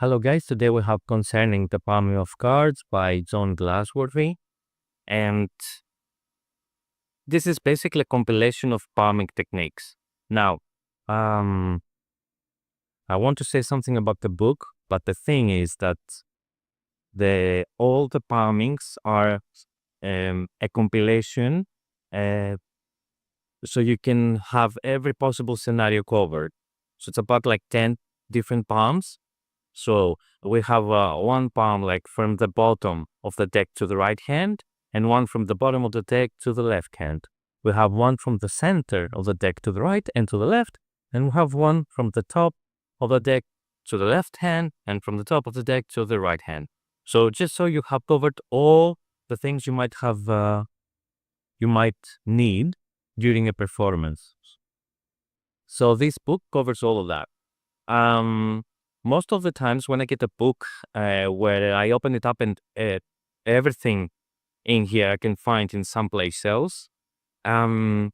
Hello guys, today we have Concerning the Palming of Cards by John Galsworthy, and this is basically a compilation of palming techniques. Now, I want to say something about the book, but the thing is that all the palmings are a compilation, uh, so you can have every possible scenario covered. So it's about like 10 different palms. So we have one palm like from the bottom of the deck to the right hand, and one from the bottom of the deck to the left hand. We have one from the center of the deck to the right and to the left, and we have one from the top of the deck to the left hand and from the top of the deck to the right hand. So just so you have covered all the things you might need during a performance. So this book covers all of that. Most of the times when I get a book where I open it up and everything in here I can find in someplace else, I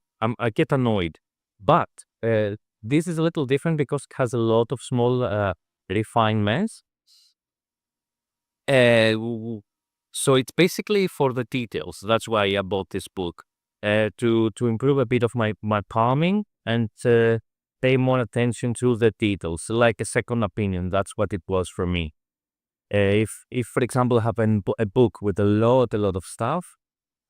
get annoyed. But this is a little different because it has a lot of small refinements. So it's basically for the details. That's why I bought this book, to improve a bit of my palming and pay more attention to the details, like a second opinion. That's what it was for me. If for example, I have a book with a lot of stuff,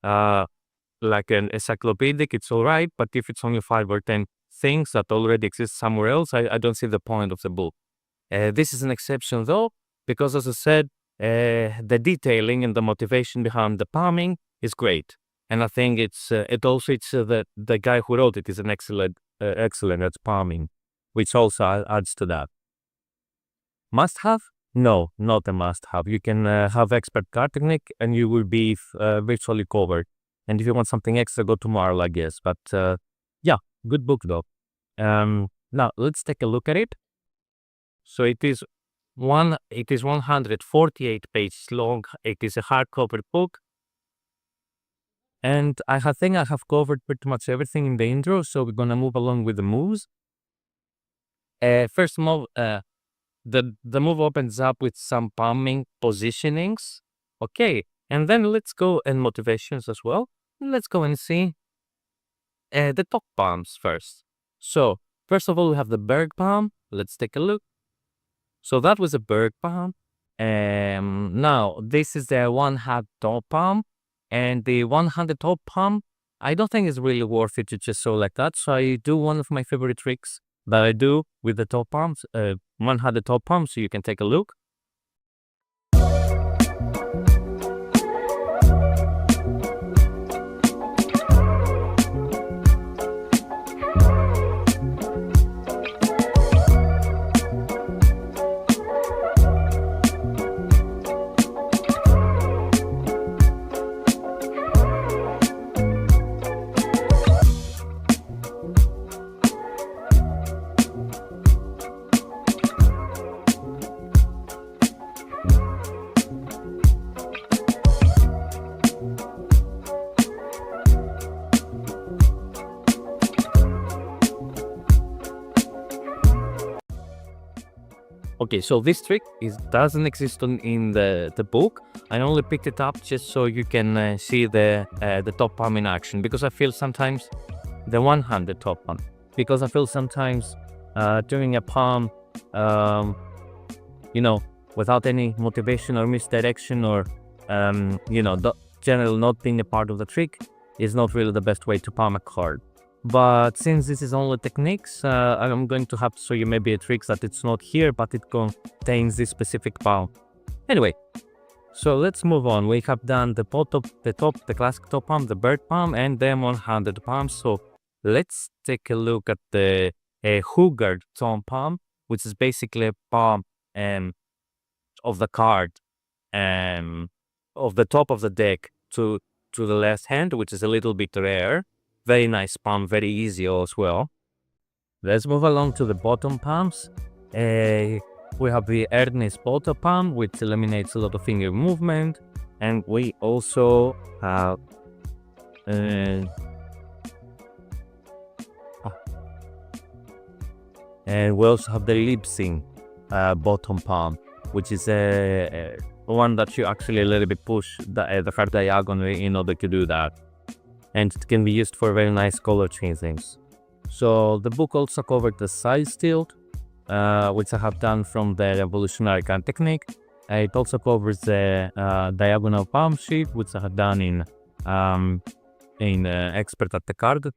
like an encyclopedic, it's all right. But if it's only 5 or 10 things that already exist somewhere else, I don't see the point of the book. This is an exception though, because as I said, the detailing and the motivation behind the palming is great. And I think the guy who wrote it is an excellent at palming, which also adds to that. Must have? No, not a must have. You can have expert card technique and you will be virtually covered. And if you want something extra, go tomorrow, I guess. But yeah, good book though. Now let's take a look at it. So it is 148 pages long. It is a hardcover book. And I think I have covered pretty much everything in the intro, so we're gonna move along with the moves. First move, the move opens up with some palming positionings. Okay, and then let's go and motivations as well. Let's go and see the top palms first. So first of all, we have the bird palm. Let's take a look. So that was a bird palm. Now this is the one-hand top palm. And the one-handed top palm, I don't think it's really worth it to just show like that. So I do one of my favorite tricks that I do with the top palms, one-handed top palm. So you can take a look. Okay, so this trick doesn't exist in the book. I only picked it up just so you can see the top palm in action, because I feel sometimes the one-handed top palm. Because I feel sometimes doing a palm, without any motivation or misdirection or the general not being a part of the trick is not really the best way to palm a card. But since this is only techniques, I'm going to have to show you maybe a trick that it's not here, but it contains this specific palm. Anyway, so let's move on. We have done the classic top palm, the bird palm, and the one-handed palm. So let's take a look at the hooked top palm, which is basically a palm of the card of the top of the deck to the left hand, which is a little bit rare. Very nice palm, very easy as well. Let's move along to the bottom palms. We have the earnest bottom palm, which eliminates a lot of finger movement. And we also have the lip sync bottom palm. which is one that you actually a little bit push the card diagonally in order to do that. And it can be used for very nice color changings. So the book also covered the side tilt, which I have done from the revolutionary card technique. It also covers the diagonal palm shift, which I have done in expert at the card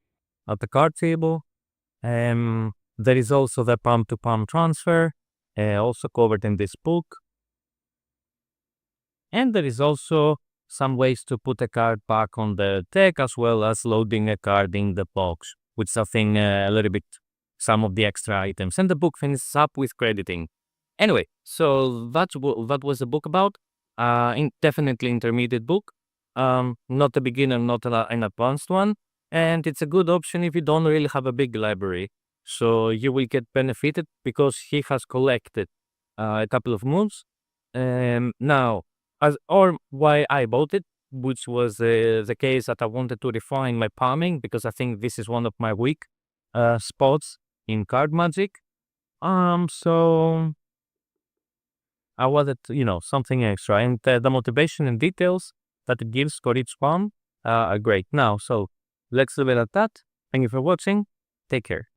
table. There is also the palm to palm transfer, also covered in this book. And there is also some ways to put a card back on the deck, as well as loading a card in the box, with something a little bit, some of the extra items. And the book finishes up with crediting. Anyway, so that was the book about. Definitely intermediate book. Not a beginner, not an advanced one. And it's a good option if you don't really have a big library. So you will get benefited because he has collected a couple of moves. Now, or why I bought it, which was the case that I wanted to refine my palming, because I think this is one of my weak spots in card magic. So I wanted, something extra, and the motivation and details that it gives for each palm are great. Now, so let's leave it at that. Thank you for watching. Take care.